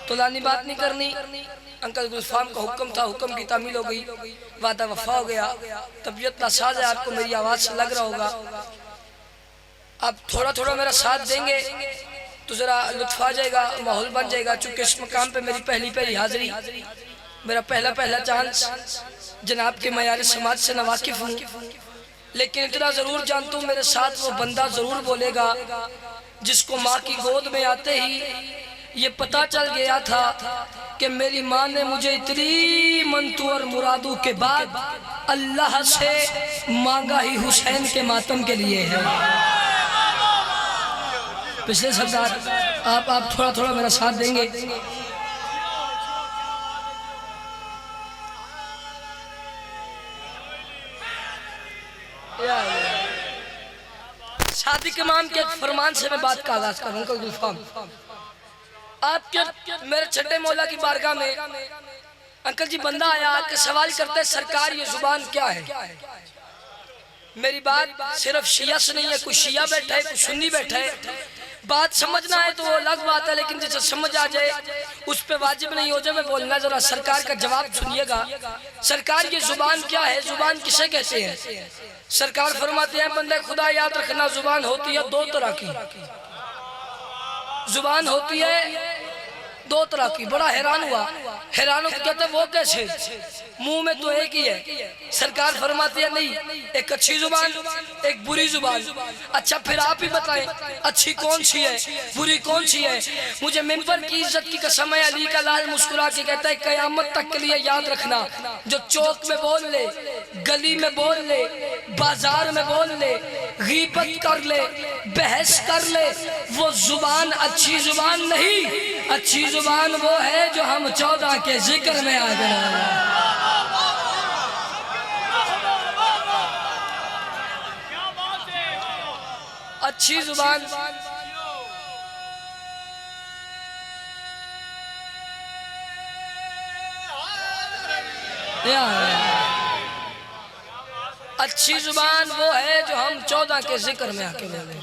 Tulane बात नहीं करनी। अंकल गुलफाम का हुक्म था, हुक्म की तामील हो गई, वादा वफा हो गया। तबीयत नासाज है, आपको मेरी आवाज़ से लग रहा होगा। आप थोड़ा थोड़ा मेरा साथ देंगे तो ज़रा लुत्फ आ जाएगा, माहौल बन जाएगा। चूँकि इस मकाम पे मेरी पहली हाज़िरी, मेरा पहला चांस, जनाब के मयार समाज से नवाकिफ़ हूँ, लेकिन इतना ज़रूर जानता हूँ मेरे साथ वो बंदा ज़रूर बोलेगा जिसको माँ की गोद में आते ही ये पता चल गया था कि मेरी माँ ने मुझे इतनी मंतू और मुरादों के बाद अल्लाह से मांगा ही हुसैन के मातम के लिए है। पिछले सरदार आप थोड़ा थोड़ा मेरा साथ देंगे। शादी के इमाम के फरमान से मैं बात का आगाज करूँ। अंकल गुलफाम, आपके मेरे छठे मौला की बारगाह में अंकल जी बंदा आया कि सवाल करते सरकार ये जुबान क्या है। मेरी बात सिर्फ शिया से नहीं है, कोई शिया बैठा है, कोई सुन्नी बैठा है। बात समझना है तो वो अलग बात है, लेकिन जैसे समझ आ जाए उस पे वाजिब नहीं हो जाए मैं बोलना। जरा सरकार का जवाब सुनिएगा। सरकार ये जुबान क्या है, जुबान किसे कहते हैं? सरकार फरमाते हैं बंदे खुदा याद रखना, जुबान होती है दो तरह की। जुबान होती है दो तरह की। बड़ा हैरान हुआ, हैरान हो कहते वो कैसे, मुंह में तो एक ही है। सरकार फरमाती है नहीं, एक अच्छी जुबान एक बुरी जुबान। अच्छा फिर आप ही बताएं अच्छी कौन सी है, बुरी कौन सी है? मुझे मिंबर की इज्जत की कसम है, अली का लाल मुस्कुरा के कहता है कयामत तक के लिए याद रखना, जो चौक में बोल ले, गली में बोल ले, बाजार में बोल ले, गीबत कर ले, बहस कर ले, वो जुबान अच्छी जुबान नहीं। अच्छी जुबान वो है जो हम 14 के जिक्र में आ गए। अच्छी जुबान अच्छी जुबान वो है जो हम 14 के जिक्र में आके बोले।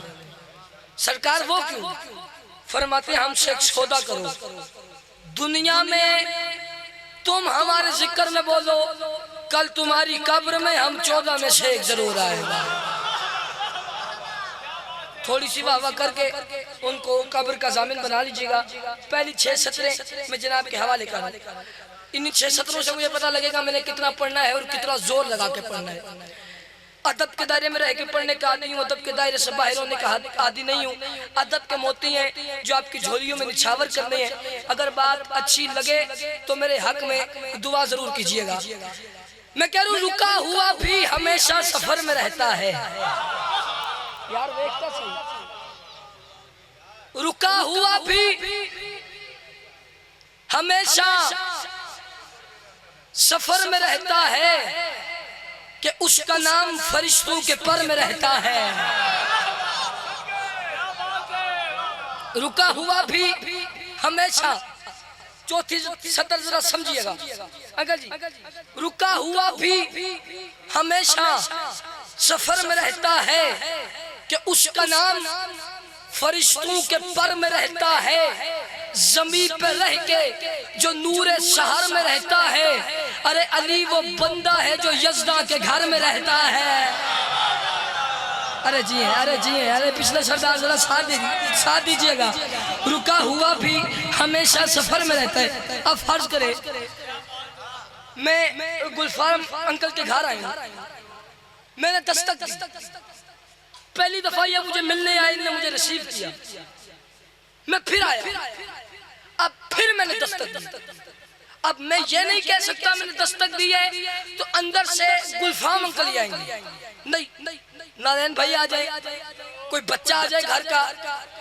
सरकार वो क्यों फरमाते हमसे एक सौदा करो, दुनिया में तुम हमारे जिक्र में बोलो, कल तुम्हारी कब्र में हम 14 में से एक जरूर आएगा। थोड़ी सी वाह करके उनको कब्र का जामिन बना लीजिएगा। पहली 6 सतरें मैं जनाब के हवाले कर, इन 6 सतरों से मुझे पता लगेगा मैंने कितना पढ़ना है और कितना जोर लगा के पढ़ना है। अदब के दायरे में रह के पढ़ने का आदि हूँ, अदब के दायरे से बाहर होने का आदि नहीं हूँ। अदब के मोती हैं जो आपकी झोलियों में निछावर करने हैं। अगर बात अच्छी लगे तो मेरे हक में दुआ जरूर कीजिएगा। मैं कह रहा हूँ रुका हुआ भी हमेशा सफर में रहता है। यार देखता सही, रुका हुआ भी हमेशा सफर में रहता है कि उसका नाम फरिश्तों के पर में रहता है। रुका हुआ भी हमेशा, चौथी सतर जरा समझिएगा अंकल जी, रुका हुआ भी हमेशा सफर में रहता है कि उसका नाम फरिश्तों के पर में रहता है। जमीन पर रह के जो नूरे शहर में रहता है, अरे अली वो बंदा है जो यज़दा के घर में रहता है। अरे जी है, अरे जी है, अरे पिछले सरदार जरा साथ दीजिएगा। रुका हुआ भी हमेशा सफर में रहता है। अब फर्ज करे मैं गुलफाम अंकल के घर आया, मैंने दस्तक दी, पहली दफा ये मुझे मिलने आए, इन्होंने मुझे रिसीव किया, मैं फिर आया, अब फिर मैंने दस्तक दी। अब मैं ये नहीं कह सकता मैंने दस्तक दी है तो अंदर से गुलफाम अंकल ही आएंगे, नहीं, नारायण भाई आ जाए, कोई बच्चा आ जाए घर का,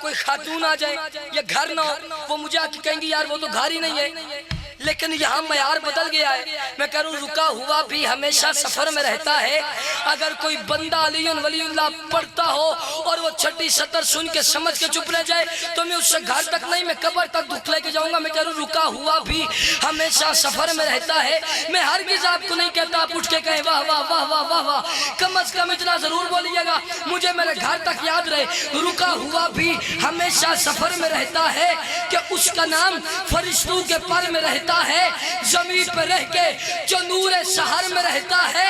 कोई खातून आ जाए या घर ना हो, वो मुझे आके कहेंगे यार वो तो घर ही नहीं है। लेकिन यहाँ मयार बदल गया है। मैं कह रहा हूँ रुका हुआ भी हमेशा सफर में रहता है। अगर कोई बंदा अलीयुन वलीउल्लाह पढ़ता हो और वो छठी सतर सुन के समझ के चुप रह जाए तो मैं उससे घर तक नहीं, मैं कब्र तक दुख लेके जाऊंगा। जाऊंगा। मैं कह रहा हूं रुका हुआ भी हमेशा सफर में रहता है। मैं हरगिज़ आपको नहीं कहता आप उठ के कहें वाह वाह वाह वाह वाह वाह, कम अज कम इतना जरूर बोलिएगा मुझे मेरे घर तक याद रहे। रुका हुआ भी हमेशा सफर में रहता है कि उसका नाम फरिश्तों के पर में रहता है। जमीन पर रह के जो नूर शहर में रहता है।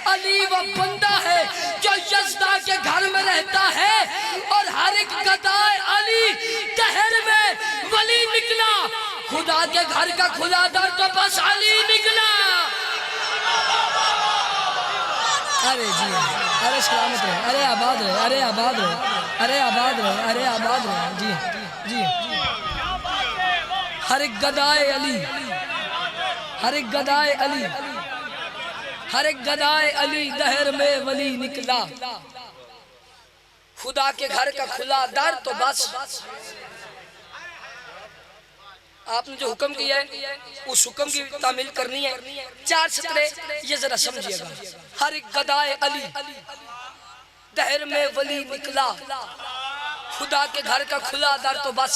अली वो बंदा है जो यज़दा के घर में रहता है। और हर एक गदाए अली दहर में वली निकला। खुदा के घर का खुला दर तो बस अली निकला। अरे जी, अरे सलामत रहे, अरे आबाद रहे, अरे आबाद रहे, अरे आबाद रहे, अरे आबाद रहे। जी जी, हर एक गदाए अली, हर एक गदाए अली, हर एक गदाए अली दहर में वली निकला। खुदा के घर का खुला दर तो बस आपने जो हुक्म किया है उस हुक्म की तामील करनी है। 4 सतरे ये जरा समझिएगा। हर एक गदाए अली दहर में वली निकला। खुदा के घर का खुला दर तो बस।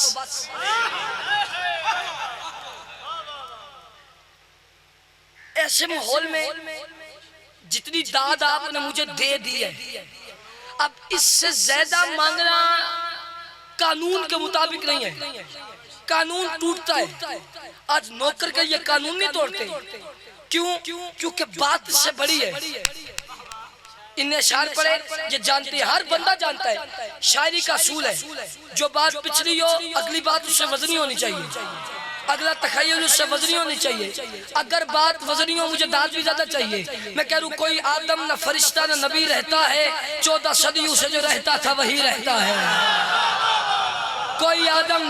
ऐसे माहौल में जितनी दाद आपने मुझे दे दी है, अब इससे ज्यादा मांगना कानून के मुताबिक नहीं है। कानून टूटता है। आज नौकर का ये कानून नहीं तोड़ते। क्यों? क्योंकि बात से बड़ी है। इन्हें शायर पढ़े ये जानते हैं, हर बंदा जानता है। शायरी का असूल है जो बात पिछली हो अगली बात उससे वजनी होनी चाहिए, अगला तखय्युल उससे वजनी होनी चाहिए। अगर बात वजनी हो मुझे दाद भी ज्यादा चाहिए। मैं कह रहा हूँ कोई आदम न फरिश्ता न नबी रहता है, 14 सदियों से जो रहता था वही रहता है। कोई आदम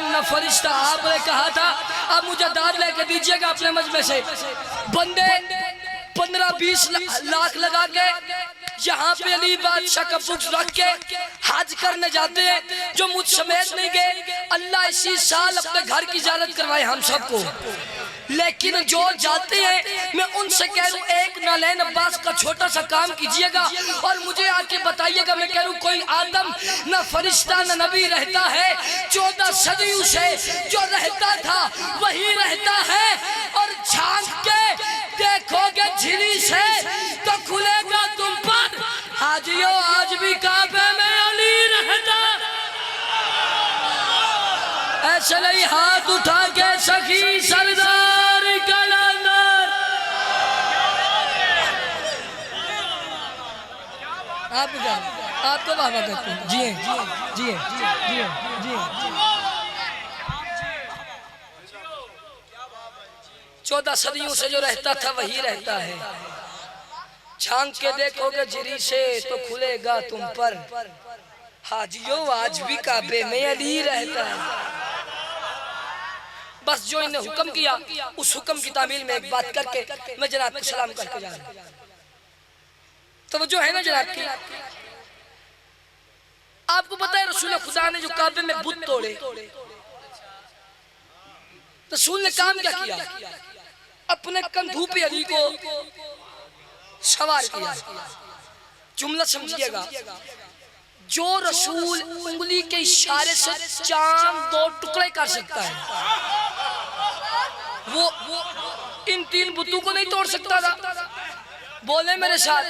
न फरिश्ता। आपने कहा था अब मुझे दाद लेके दीजिएगा अपने मजमे से। बंदे 15-20 लाख लगा के यहाँ पे अली बादशाह का बुक्स रख के हज करने जाते हैं, जो मुझ समेत नहीं गए। अल्लाह इसी साल अपने घर की इजाजत करवाए हम सबको। लेकिन जो जाते हैं मैं उनसे कह रहा हूँ एक नालैन अब्बास का छोटा सा काम कीजिएगा और मुझे आके बताइएगा। मैं कह रहा हूँ कोई आदम न फरिश्ता न नबी रहता है, 14 सदियों से जो रहता था वही रहता है। और झांक के देखोगे झिली से तो खुलेगा तुम पर, हाजियो आज भी काबे में अली रहता। ऐसे नहीं हाथ उठा के सखी सरदार कलंदर। आपको बाबा कहते हैं। जी जी जी जी। 14 सदियों से जो रहता था वही रहता है। झांक के देखोगे झिरी से तो खुलेगा तुम पर, हाजियो आज भी काबे में अली रहता है। बस जो इन्हें हुक्म किया उस हुक्म की तामील में एक बात करके मैं जनाब को सलाम करके जा रहा हूं। तो जो है ना जनाब की, आपको पता है रसूल खुदा ने जो काबे में बुत तोड़े, रसूल ने काम क्या किया? अपने कंधों पे अली को सवार किया। जुमला समझिएगा। जो रसूल उंगली के इशारे से चांद 2 टुकड़े कर सकता है, वो इन 3 बुतों को नहीं तोड़ सकता था। बोले मेरे साथ।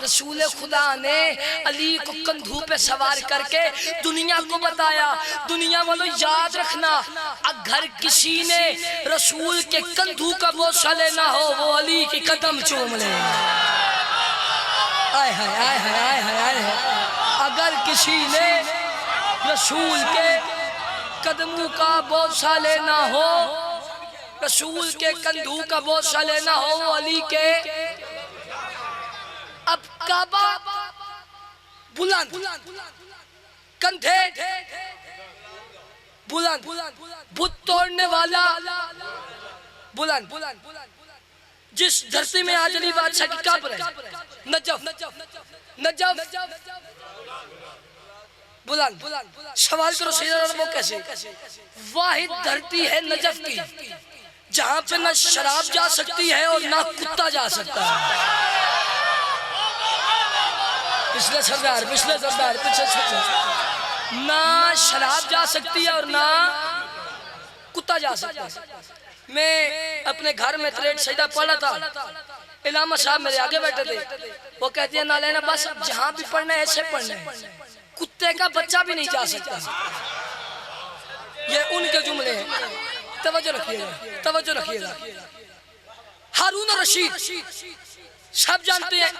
रसूल खुदा ने अली को कंधों पे सवार करके दुनिया को बताया, दुनिया वालों याद रखना, अगर किसी ने रसूल के कंधों का बोझा लेना हो वो अली के कदम चूम ले। आय हाय आय हाय आय हाय आय हाय। अगर किसी ने रसूल के कदमों का बोझा लेना हो, रसूल के कंधों का बोझा लेना हो वो अली के। अब काबा बुलंद, कंधे बुलंद, बुत तोड़ने वाला बुलंद। जिस धरती में आज अली बादशाह की कब्र है, नजफ बुलंद। सवाल करो सैयद वो कैसे? वाहिद धरती है नजफ की जहां पे न शराब जा सकती है और ना कुत्ता जा सकता है। पिछले सरदार पीछे सरदार ना शराब जा सकती है और ना जा सकता है। मैं अपने घर में त्रेट सजदा पढ़ा था, इलामा साहब मेरे आगे बैठे थे, वो कहते हैं ना लेना बस जहां भी पढ़ना है ऐसे पढ़ना है, कुत्ते का बच्चा भी नहीं जा सकता। ये उनके जुमले हैं, तवज्जो रखिएगा, तवज्जो रखिएगा। हारून रशीद सब जानते हैं,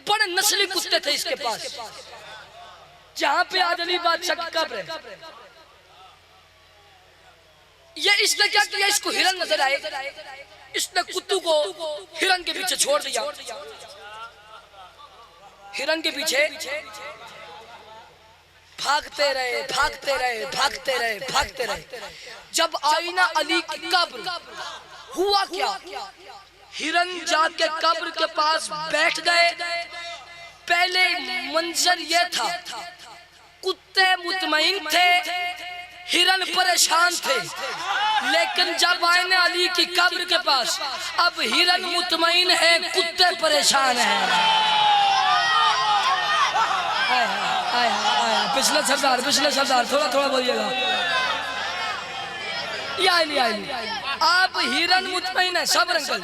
बड़े नस्ली कुत्ते थे इसके पास। जहां पे आज अली बादशाह की कब्र है, ये इसने क्या किया, इसको हिरन नजर आए, इसने कुत्तू को हिरन के पीछे छोड़ दिया। हिरन के पीछे भागते रहे, भागते रहे, भागते रहे, भागते रहे। जब आई ना अली की कब्र, हुआ क्या, हिरन जाके कब्र के पास बैठ गए। पहले मंजर ये था, कुत्ते मुतमईन थे, हिरन परेशान थे। लेकिन जब आए ना अली की कब्र के पास, अब हिरन मुतमईन है, कुत्ते परेशान हैं। पिछले सरदार, पिछले सरदार, थोड़ा थोड़ा बोलिएगा। आप हिरन मुतमईन है, सब रंगल,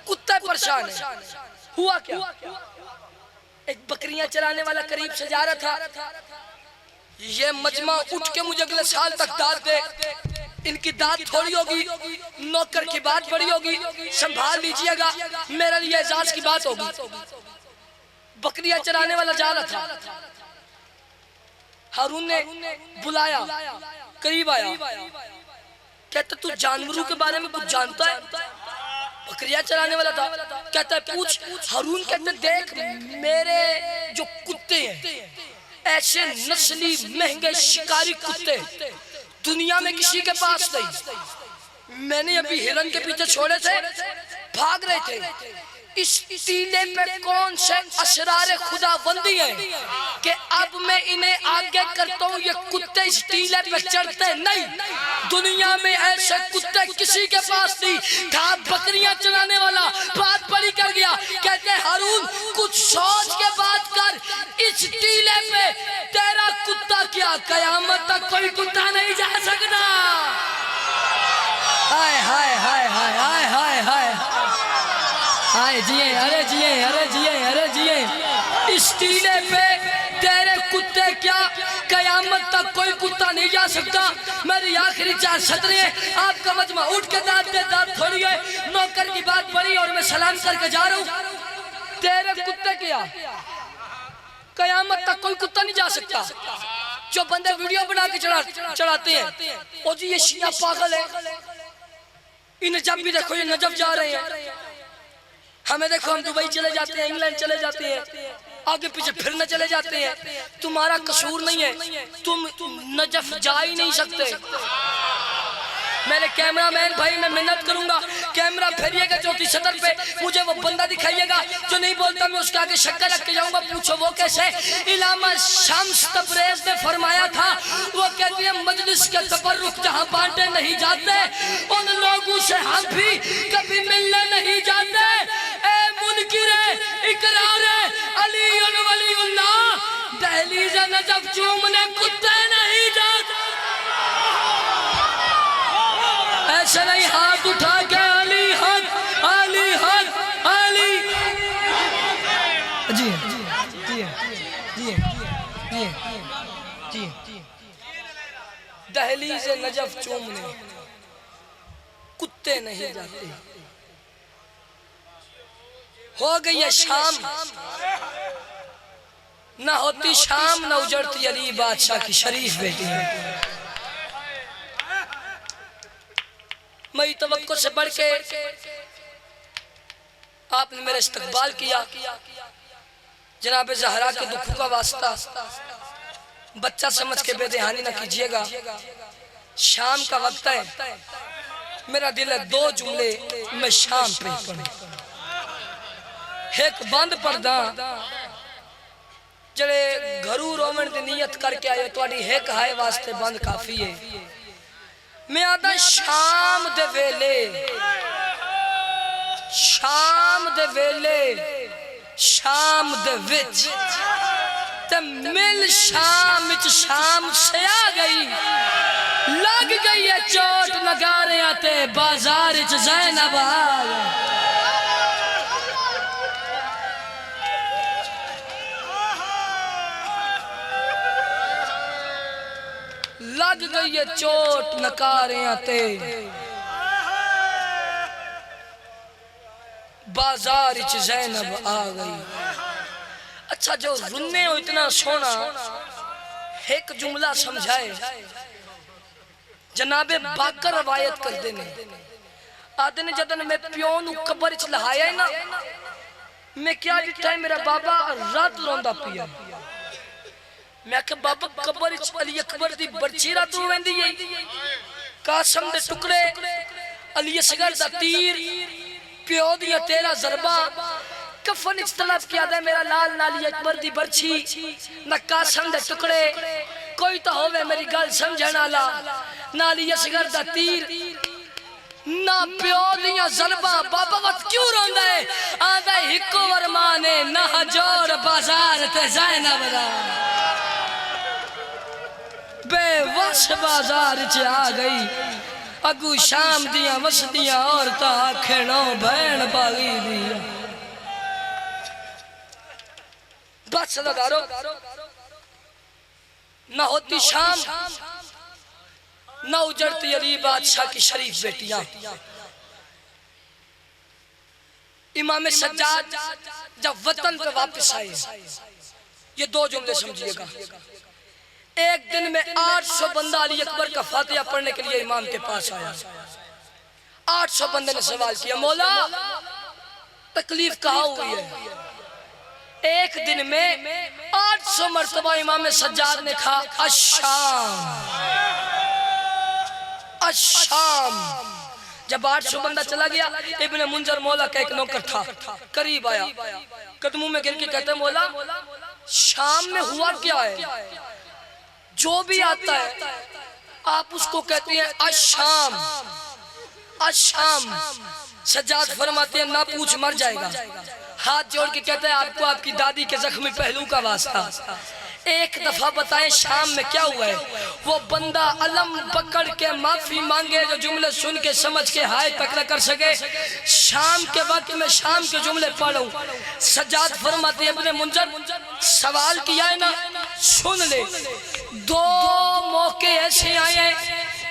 कुत्ते परेशान है। हुआ क्या, एक बकरियां चराने वाला करीब से जा रहा था। ये मजमा उठ के मुझे अगले साल तक दाद दे, इनकी दाद थोड़ी होगी, नौकर की बात बड़ी होगी, संभाल लीजिएगा, मेरे लिए एजाज की बात होगी। बकरियां चराने वाला जा रहा था, हारून ने बुलाया, करीब आया, कहता तू जानवरों के बारे में कुछ जानता है? बकरियां चराने वाला था, कहता है पूछ। हारून कहते देख, मेरे जो कुत्ते हैं ऐसे नस्ली महंगे शिकारी कुत्ते दुनिया में किसी के पास नहीं। मैंने अभी हिरन के पीछे छोड़े थे, भाग रहे थे, इस टीले पे कौन से असरार खुदाबंदी है कि अब मैं इन्हें आगे करता हूँ, ये कुत्ते इस टीले पे चढ़ते नहीं। दुनिया में ऐसे कुत्ते किसी के पास नहीं था। बकरियां चलाने वाला बात बड़ी कर गया, कहते हारून कुछ सोच के बात कर, इस टीले पे तेरा कुत्ता क्या कयामत तक कोई कुत्ता नहीं जा सकता। हाय हाय हाय हाय हाय हाय हाय हाय जिए, अरे जिए, अरे जिए, अरे जिए। इस टीले पे तेरे कुत्ते क्या कयामत तक कोई कुत्ता नहीं जा सकता। मेरी आखिरी 4 सतरें, आपका मजमा उठ के दाद दे, दाद थोड़ी है, नौकर की बात बड़ी और मैं सलाम करके जा रहा हूँ। तेरे कुत्ते क्या कयामत तक कोई कुत्ता नहीं जा सकता। जो बंदे वीडियो बना के चढ़ाते हैं, ओ जी ये शिया पागल है, इन्हें जब भी देखो ये नजफ जा रहे हैं, हमें देखो हम दुबई चले जाते हैं, इंग्लैंड चले जाते हैं, आगे पीछे फिरने चले जाते हैं। तुम्हारा कसूर नहीं है, तुम नजफ जा ही नहीं सकते। मेरे कैमरामैन भाई, मैं मिन्नत करूंगा, कैमरा फेरिएगा चौथी सतर पे, मुझे वो बंदा दिखाइएगा जो नहीं बोलता, मैं उसके आगे शक्कर रख के जाऊंगा। पूछो वो कैसे? इलामा शम्स तबरेज ने फरमाया था, वो कहती है मजलिस के तबर्रुक जहां बांटे नहीं जाते, उन लोगों से हम भी कभी मिलने नहीं जाते। ए मुनकिरे इकरारे अली वलीउल्लाह, दहलीज नजफ चूमने कुत्ते नहीं जाते। ऐसा नहीं, हाथ उठा के अली हक, अली हक, अली। जी जी जी जी जी जी। दहलीज नजफ चूमने कुत्ते नहीं जाते। हो गई है शाम, ना होती शाम, न उजड़ती अली बादशाह की शरीफ बेटी है। मई तवक्को से बढ़ के आपने मेरा इस्तकबाल किया। जनाब ज़हरा के दुखों का वास्ता बच्चा समझ के बेदहानी ना कीजिएगा। शाम का वक्त है, मेरा दिल है 2 जुमले मैं शाम पे पढ़ूं। एक बंद पर्दा जड़े घरू रोमन की नीयत करके आए, थोड़ी एक हाय वास्ते बंद काफी है। मैं आता शाम दे वेले, शाम दे वेले, शाम दे विच ते मिल शाम शाम से आ गई, लग गई है चोट नगारे आते बाजार च ज़ैनब आ गई। लग गई है चोट नकारे आते बाजार च ज़ैनब आ गई। अच्छा जो रुन्ने हो इतना सोना एक जुमला समझाए। जनाबे बाकर रवायत कर देने आदे ने जदन में प्यो नु कब्र च लहाया ना, मैं क्या दिखता है मेरा बाबा रात रोंदा पिया। मैं के बाबा कब्र च अली अकबर दी बर्ची रात रोंदी है, कासम दे टुकड़े अली असगर दा तीर प्यो दिया 13 ज़रबा कफन तलब किया दे मेरा लाल नाली अकबर दी बर्छी न कासम दे टुकड़े कोई तो होवे मेरी गल समझण वाला। नाली असगर दा तीर ना प्यो दिया ज़रबा बाबा वत क्यों रोंदा है? आंदा हिको वरमाने ना जोड़ बाजार ते ज़ैनब दा बेवस बाजार च आ गई। अगू शाम दिया वसदियां औरतां आखणो भैन बागी दी बस लगारो न होती शाम न उजड़ती अली बादशाह की शरीफ बेटियां। इमाम सज्जाद जब वतन पे वापस आए, ये 2 जुमले समझिएगा। एक दिन में 800 बंदा अली अकबर का फातिहा पढ़ने के लिए इमाम के पास आया। 800 बंदे ने सवाल किया, मौला तकलीफ कहाँ हुई है? एक दिन में 800 मर्तबा इमाम सज्जाद ने कहा अशाम अशाम। जब 800 बंदा चला गया, इब्ने मुंजर मौला का एक नौकर था, करीब आया, कदमों में गिर के कहते मौला शाम में हुआ क्या है? जो भी आता है आप उसको कहते हैं अशाम अशाम। सज्जाद फरमाते हैं ना पूछ मर जाएगा। हाथ जोड़ के कहते हैं आपको आपकी दादी के जख्मी पहलू का वास्ता, एक दफा बताएं शाम में क्या हुआ है? वो बंदा अलम पकड़ के माफी मांगे जो जुमले सुन के समझ के हाय तक न कर सके। शाम के वक्त में शाम के जुमले पढ़ूं। सज्जाद फरमाते हैं इब्ने मुंजर सवाल किया है ना, सुन ले। 2 मौके ऐसे आए हैं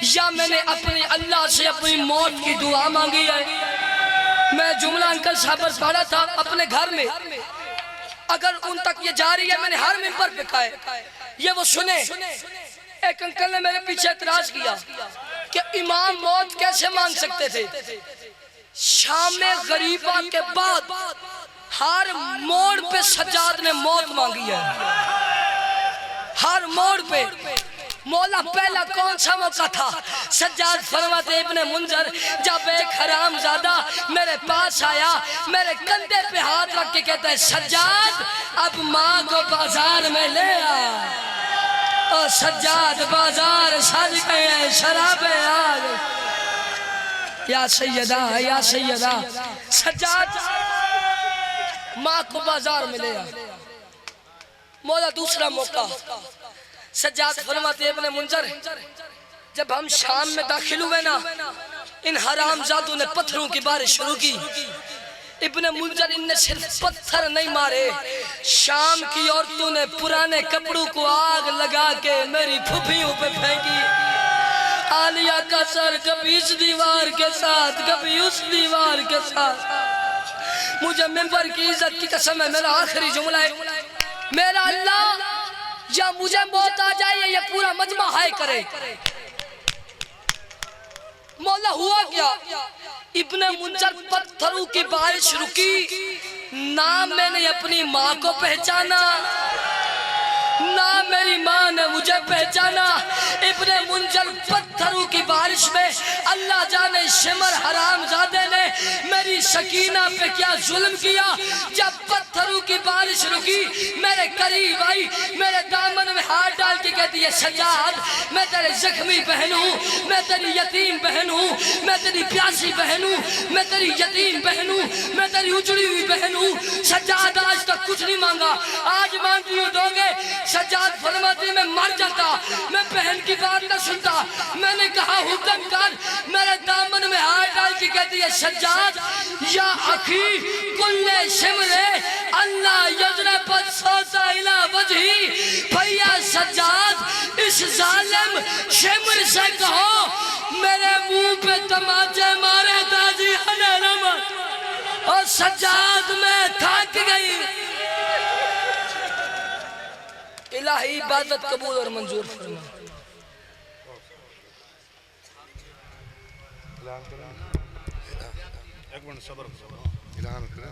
या मैंने अपने अल्लाह से अपनी मौत की दुआ मांगी है। मैं जुमला अंकल साहब पढ़ा था अपने घर में, अगर उन तक ये जा रही है मैंने हर मिंबर पे कहा है, ये वो सुने। एक अंकल ने मेरे पीछे एतराज किया कि इमाम मौत कैसे मांग सकते थे? शाम गरीबा के बाद हर मोड़ पे सज्जाद ने मौत मांगी है, हर मोड़ पे। मौला पहला कौन सा मौका था? सज्जाद फरमाते इब्ने मुंजर जब एक हरामजादा मेरे पास आया, मेरे कंधे पे हाथ रख के कहता है सज्जाद अब माँ को बाजार में ले आ। और सज्जाद बाजार सज गए, शराबे आ गई। या सैयदा सज्जाद माँ को बाजार में ले आ। मौला दूसरा मौका। सज्जाद फरमाते इब्ने मुंजर जब हम शाम में दाखिल हुए ना, इन हरामजादों ने पत्थरों की बारिश शुरू की। इब्ने मुंजर इनने सिर्फ पत्थर नहीं मारे, शाम की औरतों ने पुराने कपड़ों को आग लगा के मेरी फुफियों पे फेंकी। आलिया का सर कभी इस दीवार के साथ कभी उस दीवार के साथ। मुझे मिंबर की इज्जत की कसम है, मेरा आखिरी जुमला है, मेरा अल्लाह या मुझे मौत आ जाए या पूरा मजमा हाय करे। मौला हुआ क्या? इब्ने मुंजर पत्थरों की बारिश रुकी ना, मैंने अपनी माँ को पहचाना ना मेरी माँ ने मुझे पहचाना। इब्ने मुंजर पत्थरों की बारिश बारिश में अल्लाह जाने शिमर हरामजादे ने मेरी सकीना पे क्या जुल्म किया। जब पत्थरों की बारिश रुकी, मेरे करीब आई, मेरे दामन में हाथ डाल के कहती है सज्जाद, मैं तेरे जख्मी बहन हूँ, मैं तेरी यतीम बहन हूँ, मैं तेरी प्यासी बहन हूँ, मैं तेरी यतीम बहन हूँ, मैं तेरी उजड़ी हुई बहन हूँ। सज्जाद आज तक कुछ नहीं मांगा, आज मांगती हूँ दोगे? सज्जाद फरमाती मैं मर जाता, मैं बहन की बात न सुनता। मैंने कहा हुक्म कर। मेरे दामन में हाथ डाल के कहती है सज्जाद या अखी कुल्ले शिमरे अल्लाह यजरा पर सोता इला वजही। भैया सज्जाद इस जालिम शिमर से कहो मेरे मुंह पे तमाचे मारे ताजी हनरमत। और सज्जाद मैं थक गई। इलाही इबादत कबूल और मंजूर फरमा। एक मिनट सब्र करो।